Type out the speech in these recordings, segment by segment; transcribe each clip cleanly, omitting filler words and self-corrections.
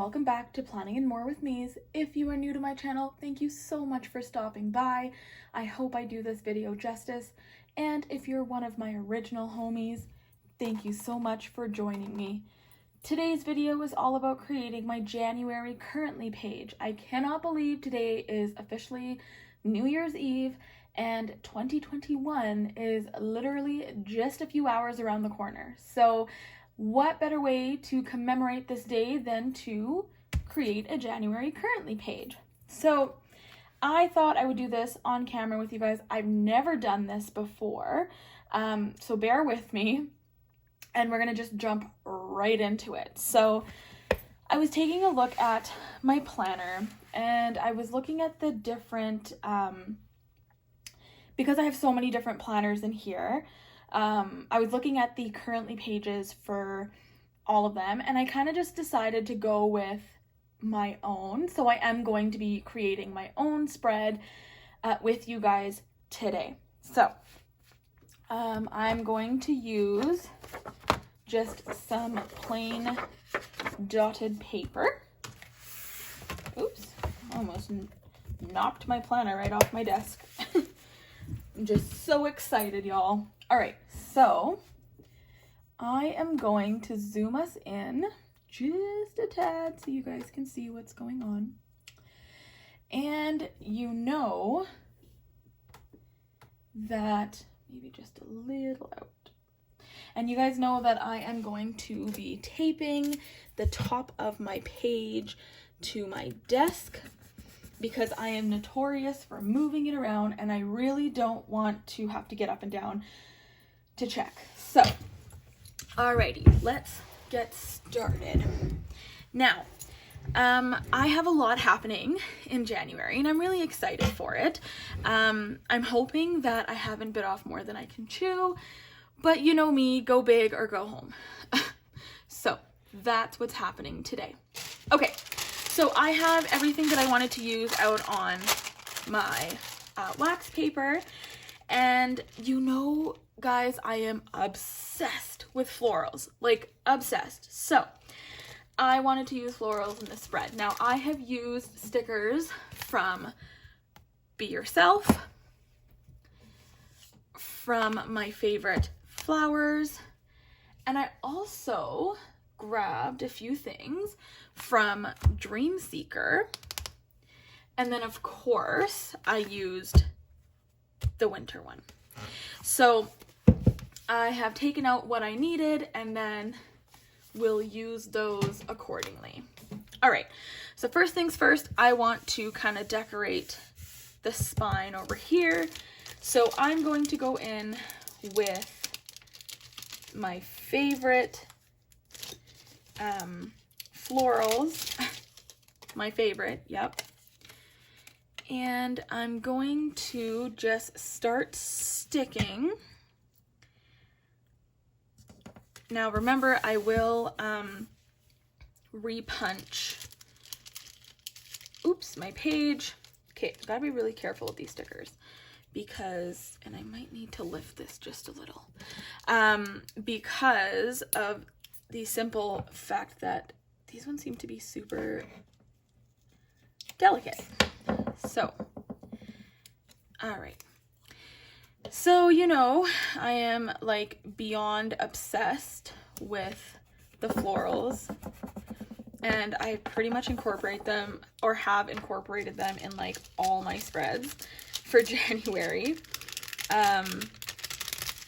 welcome back to Planning and More with Me's. If you are new to my channel, thank you so much for stopping by. I hope I do this video justice. And if you're one of my original homies, thank you so much for joining me. Today's video is all about creating my January currently page. I cannot believe today is officially New Year's Eve and 2021 is literally just a few hours around the corner. So what better way to commemorate this day than to create a January currently page? So I thought I would do this on camera with you guys. I've never done this before, so bear with me, and we're gonna just jump right into it. So I was taking a look at my planner, and I was looking at the different, because I have so many different planners in here, I was looking at the currently pages for all of them, and I kind of just decided to go with my own. So I am going to be creating my own spread with you guys today. So I'm going to use just some plain dotted paper. Oops, almost knocked my planner right off my desk. I'm just so excited, y'all. All right, so I am going to zoom us in just a tad so you guys can see what's going on. And you know that, maybe just a little out. And you guys know that I am going to be taping the top of my page to my desk because I am notorious for moving it around and I really don't want to have to get up and down to check. So, alrighty, let's get started. Now, I have a lot happening in January and I'm really excited for it. I'm hoping that I haven't bit off more than I can chew, but you know me, go big or go home. So that's what's happening today. Okay, so I have everything that I wanted to use out on my wax paper, and you know, guys, I am obsessed with florals, like obsessed. So I wanted to use florals in this spread. Now I have used stickers from Be Yourself, from my favorite flowers, and I also grabbed a few things from Dream Seeker, and then of course I used the winter one. So I have taken out what I needed and then we'll use those accordingly. All right, so first things first, I want to kind of decorate the spine over here. So I'm going to go in with my favorite florals, my favorite, yep. And I'm going to just start sticking. Now remember, I will repunch, oops, my page. Okay, gotta be really careful with these stickers because, and I might need to lift this just a little, because of the simple fact that these ones seem to be super delicate. So, all right. So, you know, I am like beyond obsessed with the florals, and I pretty much incorporate them or have incorporated them in like all my spreads for January.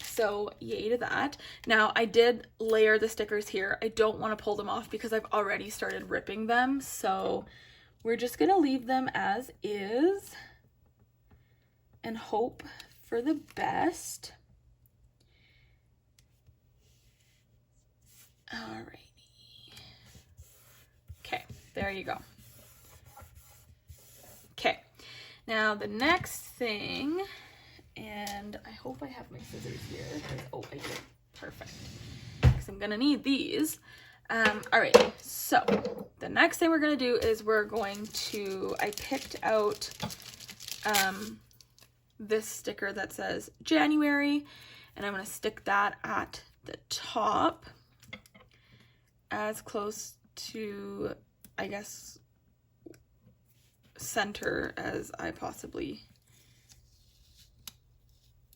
So yay to that. Now I did layer the stickers here. I don't want to pull them off because I've already started ripping them. So we're just going to leave them as is and hope for the best. Alrighty. Okay, there you go. Okay, now the next thing, and I hope I have my scissors here. Oh, I do. Perfect. Because I'm gonna need these. Alright, so the next thing we're gonna do is we're going to, I picked out this sticker that says January, and I'm gonna stick that at the top as close to I guess, center as I possibly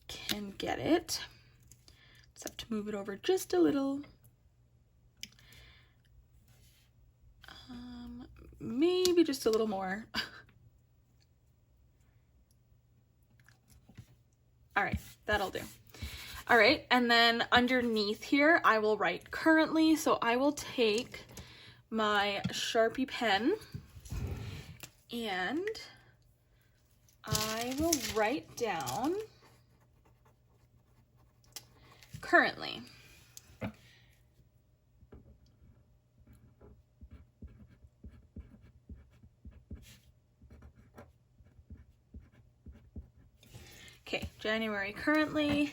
can get it. Just have to move it over just a little. Maybe just a little more. All right, that'll do. All right, and then underneath here, I will write currently. So I will take my Sharpie pen and I will write down currently. Okay, January currently.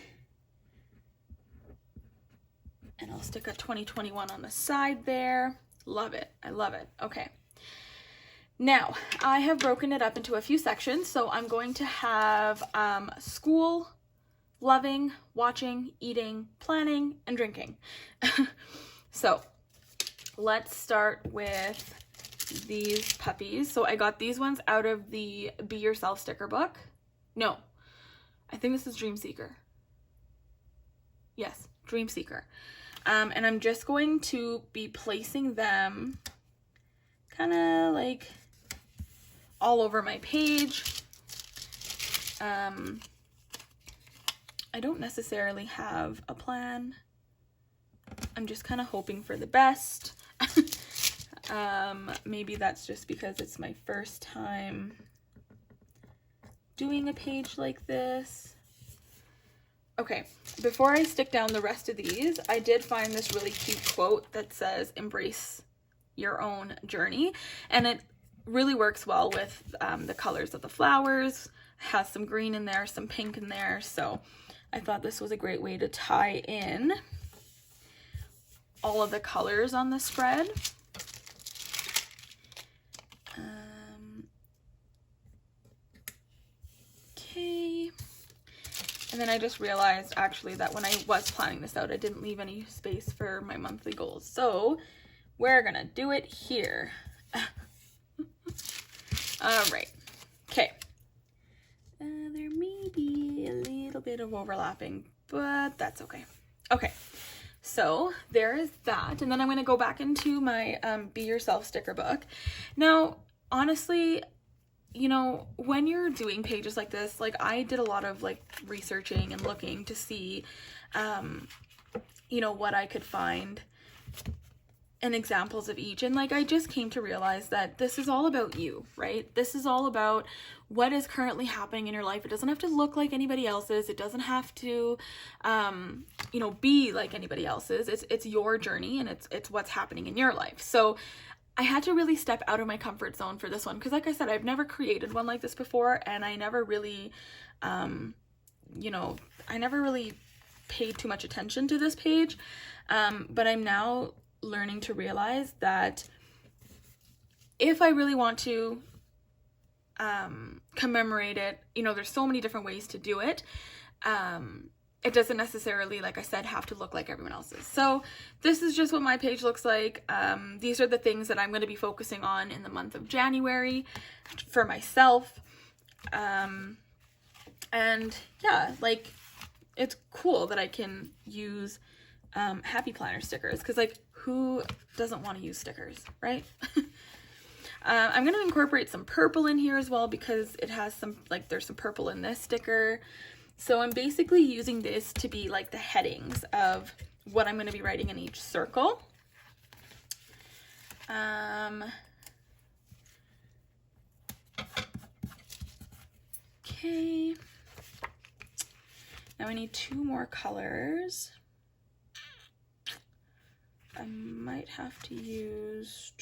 And I'll stick a 2021 on the side there. Love it. I love it. Okay. Now, I have broken it up into a few sections. So I'm going to have school, loving, watching, eating, planning, and drinking. So let's start with these puppies. So I got these ones out of the Be Yourself sticker book. No, I think this is Dream Seeker. Yes, Dream Seeker. And I'm just going to be placing them kind of like all over my page. I don't necessarily have a plan. I'm just kind of hoping for the best. Maybe that's just because it's my first time doing a page like this. Okay, before I stick down the rest of these, I did find this really cute quote that says, embrace your own journey. And it really works well with the colors of the flowers. It has some green in there, some pink in there. So I thought this was a great way to tie in all of the colors on the spread. Okay. And then I just realized actually that when I was planning this out, I didn't leave any space for my monthly goals. So we're gonna do it here. All right. Okay. There may be a little bit of overlapping, but that's okay. Okay. So there is that. And then I'm going to go back into my Be Yourself sticker book. Now, honestly, you know, when you're doing pages like this, like I did a lot of like researching and looking to see, you know, what I could find and examples of each. And like, I just came to realize that this is all about you, right? This is all about what is currently happening in your life. It doesn't have to look like anybody else's. It doesn't have to, you know, be like anybody else's. It's your journey and it's what's happening in your life. So I had to really step out of my comfort zone for this one. Cause like I said, I've never created one like this before. And I never really, you know, I never really paid too much attention to this page. But I'm now learning to realize that if I really want to commemorate it, you know, there's so many different ways to do it. It doesn't necessarily, like I said, have to look like everyone else's. So this is just what my page looks like. These are the things that I'm going to be focusing on in the month of January for myself. And yeah, like it's cool that I can use Happy Planner stickers, because like who doesn't want to use stickers, right? I'm going to incorporate some purple in here as well, because it has some, like there's some purple in this sticker. So I'm basically using this to be like the headings of what I'm going to be writing in each circle. Okay. Now I need 2 more colors. I might have to use,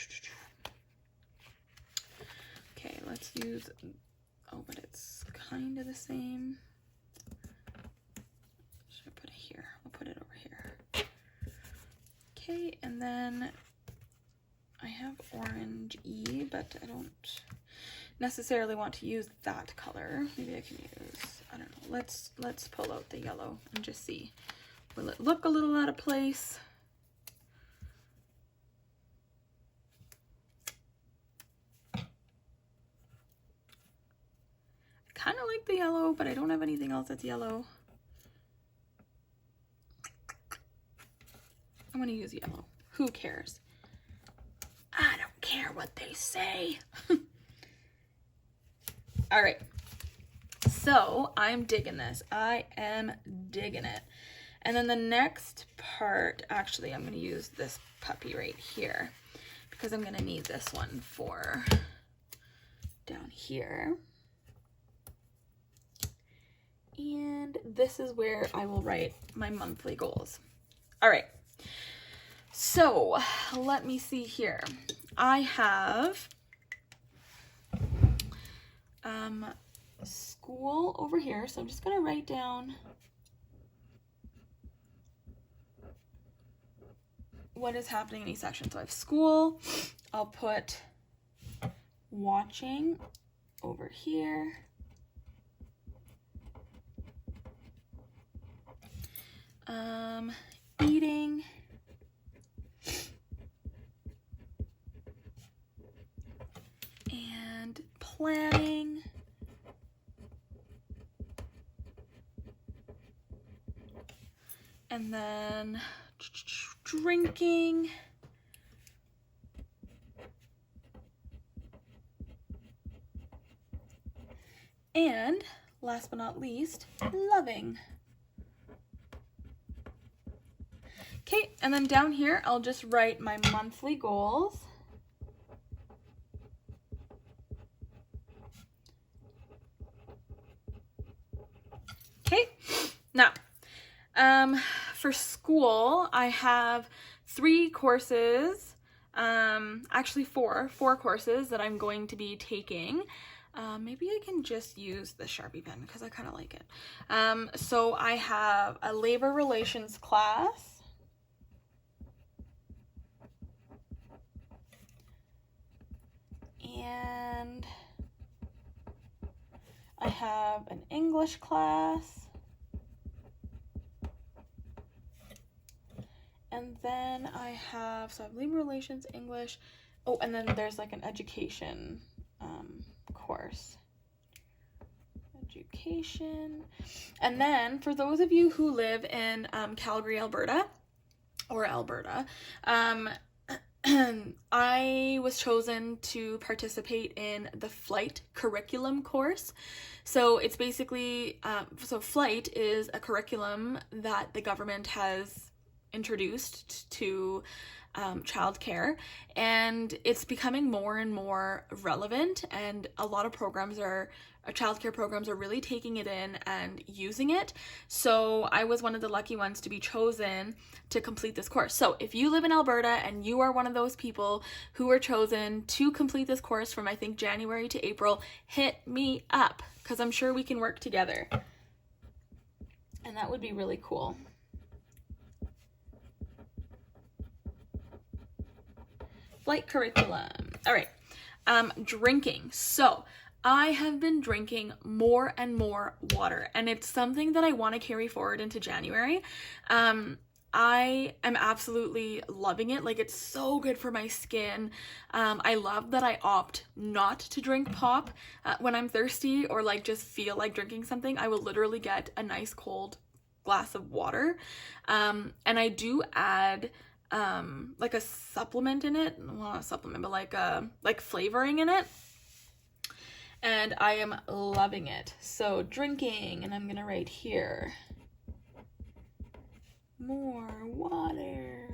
okay, let's use, oh, but it's kind of the same. Should I put it here? I'll put it over here. Okay, and then I have orangey, but I don't necessarily want to use that color. Maybe I can use, I don't know, let's pull out the yellow and just see. Will it look a little out of place? kind of like the yellow, but I don't have anything else that's yellow. I'm going to use yellow. Who cares? I don't care what they say. All right. So I'm digging this. I am digging it. And then the next part, actually, I'm going to use this puppy right here because I'm going to need this one for down here. And this is where I will write my monthly goals. All right. So let me see here. I have school over here. So I'm just going to write down what is happening in each section. So I have school. I'll put watching over here. Eating. And planning. And then drinking. And last but not least, loving. Okay, and then down here, I'll just write my monthly goals. Okay, now, for school, I have 3 courses, actually four courses that I'm going to be taking. Maybe I can just use the Sharpie pen because I kind of like it. So I have a labor relations class. And I have an English class. And then I have, so I have labor relations, English. Oh, and then there's like an education course. Education. And then for those of you who live in Calgary, Alberta, or Alberta, I was chosen to participate in the flight curriculum course. So it's basically, so flight is a curriculum that the government has introduced to childcare, and it's becoming more and more relevant, and a lot of childcare programs are really taking it in and using it. So I was one of the lucky ones to be chosen to complete this course. So if you live in Alberta and you are one of those people who were chosen to complete this course from, I think, January to April, hit me up because I'm sure we can work together. And that would be really cool. Flight curriculum. All right. Drinking. So I have been drinking more and more water, and it's something that I want to carry forward into January. I am absolutely loving it. Like, it's so good for my skin. I love that I opt not to drink pop when I'm thirsty or like just feel like drinking something. I will literally get a nice cold glass of water. And I do add like a supplement in it. Well, not a supplement, but like flavoring in it. And I am loving it. So drinking, and I'm gonna write here, more water.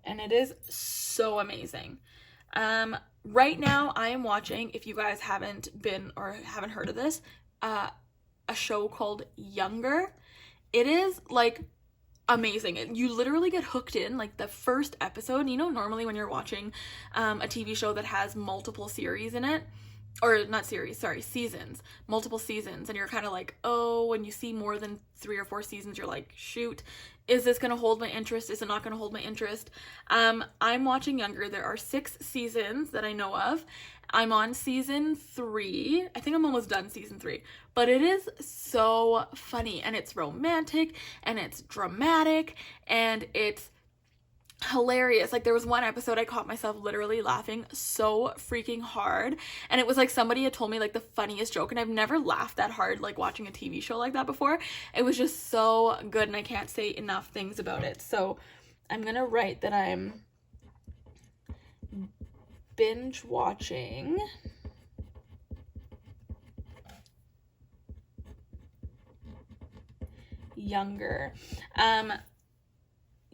And it is so amazing. Right now I am watching, if you guys haven't been or haven't heard of this, a show called Younger. It is like amazing. You literally get hooked in like the first episode. You know, normally when you're watching a TV show that has multiple series in it, or not series, sorry, seasons, multiple seasons, and you're kind of like, oh, when you see more than 3 or 4 seasons, you're like, shoot, is this going to hold my interest? Is it not going to hold my interest? I'm watching Younger. There are 6 seasons that I know of. I'm on season 3. I think I'm almost done season 3, but it is so funny, and it's romantic, and it's dramatic, and it's hilarious. Like, there was one episode I caught myself literally laughing so freaking hard, and it was like somebody had told me like the funniest joke, and I've never laughed that hard like watching a TV show like that before. It was just so good, and I can't say enough things about it. So I'm gonna write that I'm binge watching Younger.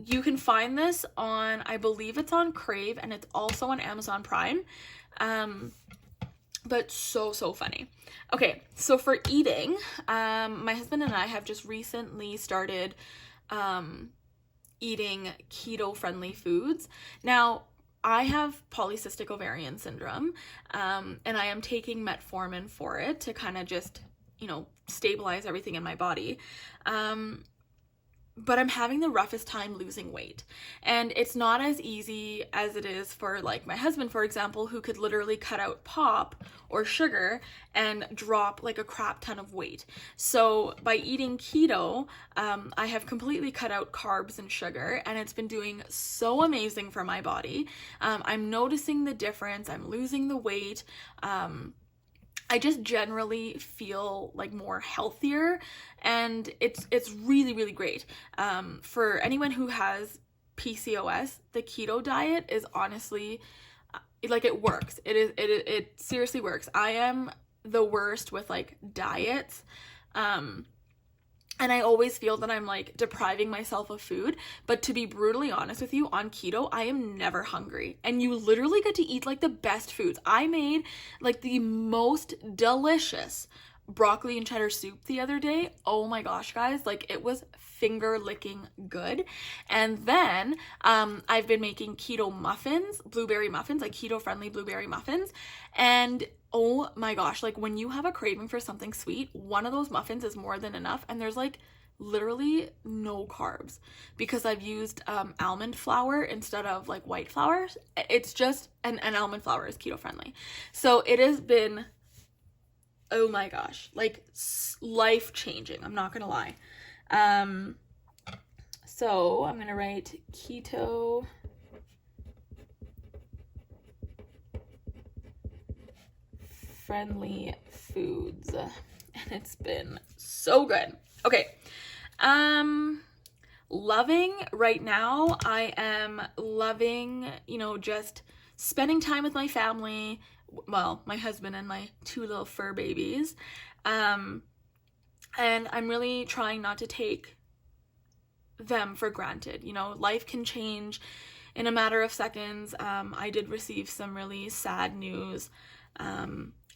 You can find this on, I believe it's on Crave, and it's also on Amazon Prime. But so funny. Okay, so for eating, my husband and I have just recently started eating keto-friendly foods. Now, I have polycystic ovarian syndrome, and I am taking metformin for it to kind of just, stabilize everything in my body. But I'm having the roughest time losing weight. And it's not as easy as it is for like my husband, for example, who could literally cut out pop or sugar and drop like a crap ton of weight. So by eating keto, I have completely cut out carbs and sugar, and it's been doing so amazing for my body. I'm noticing the difference. I'm losing the weight. I just generally feel like more healthier, and it's really great. For anyone who has PCOS, the keto diet is honestly like, it works. It seriously works. I am the worst with like diets. And I always feel that I'm like depriving myself of food. But to be brutally honest with you, on keto, I am never hungry. And you literally get to eat like the best foods. I made like the most delicious broccoli and cheddar soup the other day. Oh my gosh, guys, like it was finger licking good. And then I've been making keto muffins, blueberry muffins, like keto friendly blueberry muffins. And oh my gosh, like when you have a craving for something sweet, one of those muffins is more than enough. And there's like literally no carbs because I've used almond flour instead of like white flour. It's just, and almond flour is keto friendly. So it has been, oh my gosh, like life changing. I'm not gonna lie. So I'm gonna write keto friendly foods, and it's been so good. Okay. Loving right now, I am loving, just spending time with my family, well, my husband and my 2 little fur babies. And I'm really trying not to take them for granted. Life can change in a matter of seconds. I did receive some really sad news.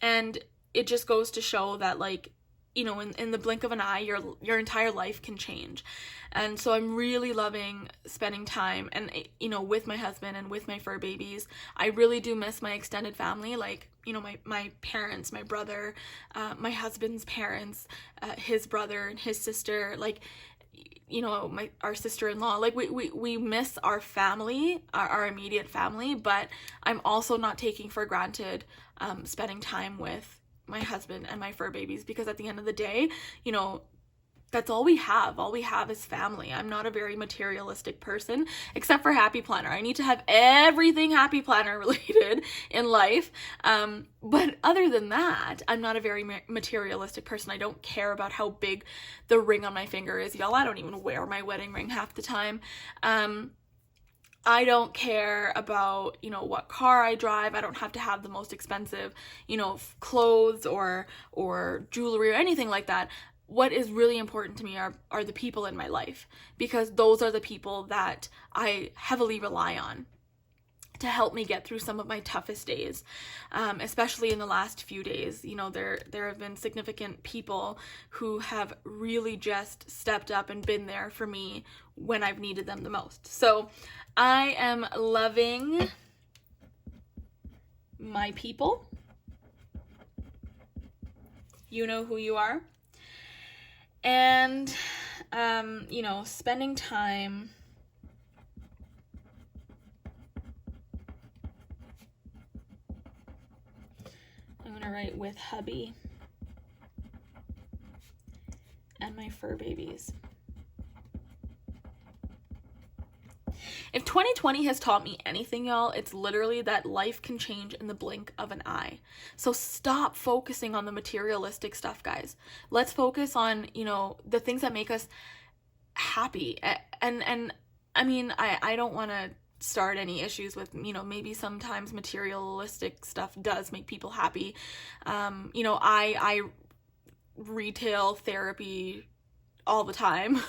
And it just goes to show that, like, in the blink of an eye, your entire life can change. And so I'm really loving spending time and, with my husband and with my fur babies. I really do miss my extended family, like, my parents, my brother, my husband's parents, his brother and his sister, like, our sister-in-law. Like, we miss our family, our immediate family, but I'm also not taking for granted spending time with my husband and my fur babies, because at the end of the day, that's all we have. All we have is family. I'm not a very materialistic person, except for Happy Planner. I need to have everything Happy Planner related in life. But other than that, I'm not a very materialistic person. I don't care about how big the ring on my finger is, y'all. I don't even wear my wedding ring half the time. I don't care about, what car I drive. I don't have to have the most expensive, clothes or jewelry or anything like that. What is really important to me are the people in my life, because those are the people that I heavily rely on to help me get through some of my toughest days, especially in the last few days. There have been significant people who have really just stepped up and been there for me when I've needed them the most. So I am loving my people. You know who you are. And, spending time I'm going to write with hubby and my fur babies. If 2020 has taught me anything, y'all, it's literally that life can change in the blink of an eye. So stop focusing on the materialistic stuff, guys. Let's focus on, you know, the things that make us happy. And I mean, I don't want to start any issues with, you know, maybe sometimes materialistic stuff does make people happy. You know, I retail therapy all the time.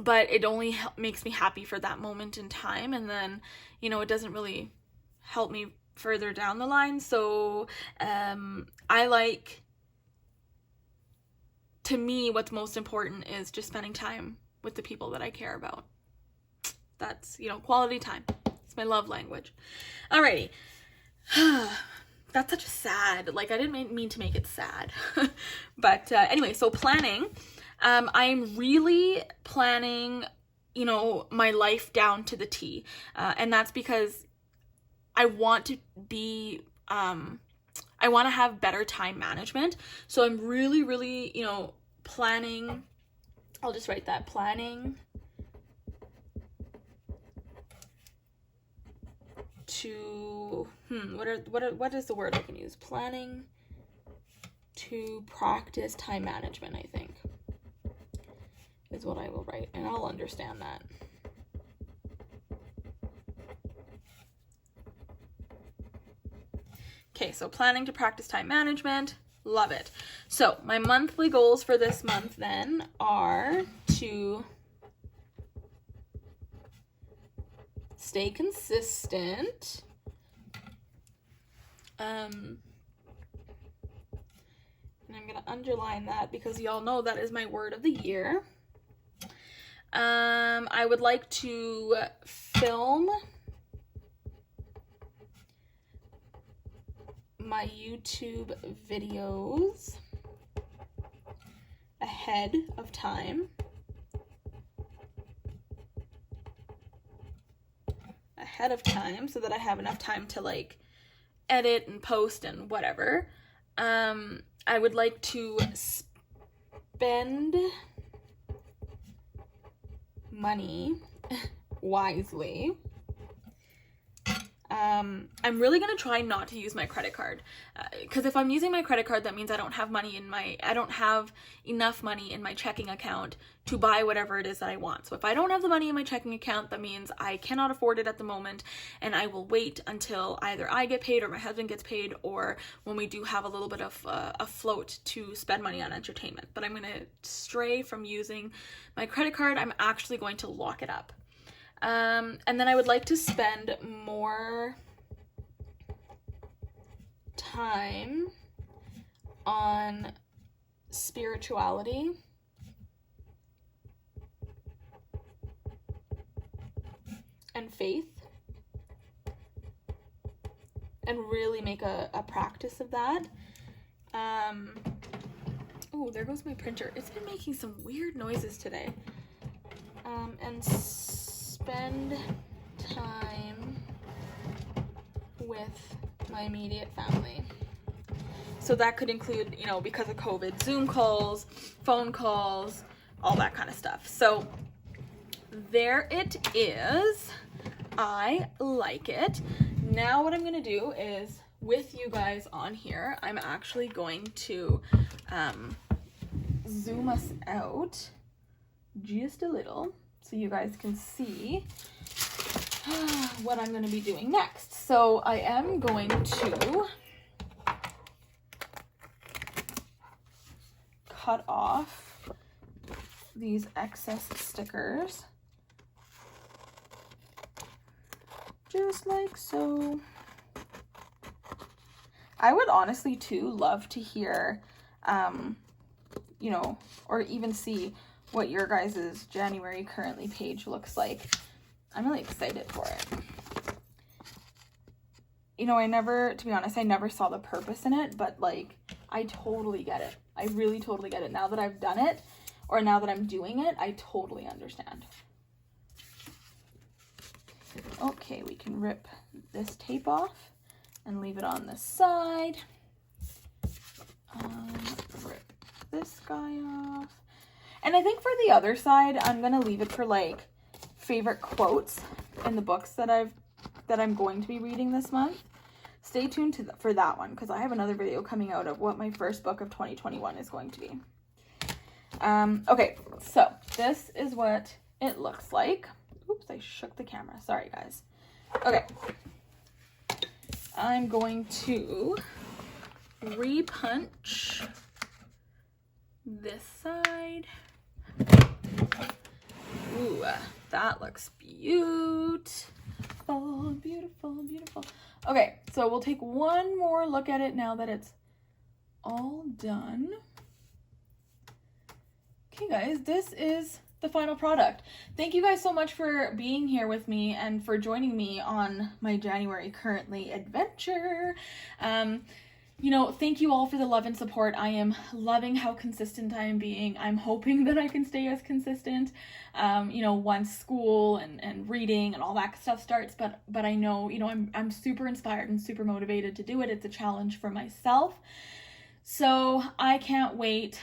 But it only makes me happy for that moment in time. And then, you know, it doesn't really help me further down the line. So I like, to me, what's most important is just spending time with the people that I care about. That's, you know, quality time. It's my love language. Alrighty. That's such a sad, like, I didn't mean to make it sad. But anyway, so planning. I'm really planning, you know, my life down to the T. And that's because I want to be, I want to have better time management. So I'm really, really, you know, planning. I'll just write that, planning to, what is the word I can use? Planning to practice time management, I think, is what I will write, and I'll understand that. Okay, so planning to practice time management, love it. So my monthly goals for this month then are to stay consistent, and I'm gonna underline that because y'all know that is my word of the year. I would like to film my YouTube videos ahead of time. So that I have enough time to like edit and post and whatever. I would like to spend money wisely. I'm really gonna try not to use my credit card, because if I'm using my credit card, that means I don't have enough money in my checking account to buy whatever it is that I want. So if I don't have the money in my checking account, that means I cannot afford it at the moment, and I will wait until either I get paid or my husband gets paid, or when we do have a little bit of a float to spend money on entertainment. But I'm gonna stray from using my credit card. I'm actually going to lock it up. And then I would like to spend more time on spirituality and faith, and really make a practice of that. Oh, there goes my printer. It's been making some weird noises today. And spend time with my immediate family. So that could include, you know, because of COVID, Zoom calls, phone calls, all that kind of stuff. So there it is. I like it. Now what I'm going to do is, with you guys on here, I'm actually going to zoom us out just a little so you guys can see what I'm going to be doing next. So I am going to cut off these excess stickers, just like so. I would honestly too love to hear, you know, or even see what your guys' January currently page looks like. I'm really excited for it. You know, to be honest, I never saw the purpose in it, but like, I totally get it. I really totally get it. Now that I've done it, or now that I'm doing it, I totally understand. Okay, we can rip this tape off and leave it on the side. Rip this guy off. And I think for the other side, I'm going to leave it for like favorite quotes in the books that I'm going to be reading this month. Stay tuned for that one, because I have another video coming out of what my first book of 2021 is going to be. Okay, so this is what it looks like. Oops, I shook the camera. Sorry, guys. Okay. I'm going to repunch this side. Ooh, that looks beautiful, beautiful, beautiful. Okay, so we'll take one more look at it now that it's all done. Okay, guys, this is the final product. Thank you guys so much for being here with me and for joining me on my January Currently adventure. You know, thank you all for the love and support. I am loving how consistent I am being. I'm hoping that I can stay as consistent, you know, once school and reading and all that stuff starts. But I know, you know, I'm super inspired and super motivated to do it. It's a challenge for myself. So I can't wait.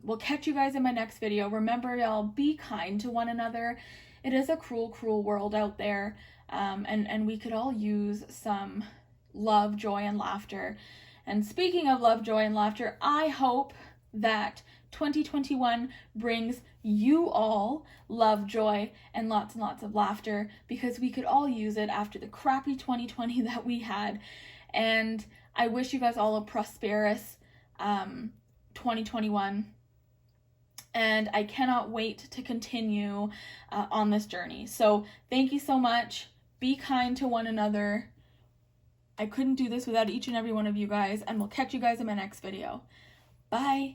We'll catch you guys in my next video. Remember, y'all, be kind to one another. It is a cruel, cruel world out there. And we could all use some love, joy, and laughter. And speaking of love, joy, and laughter, I hope that 2021 brings you all love, joy, and lots of laughter, because we could all use it after the crappy 2020 that we had. And I wish you guys all a prosperous 2021. And I cannot wait to continue on this journey. So thank you so much. Be kind to one another. I couldn't do this without each and every one of you guys, and we'll catch you guys in my next video. Bye.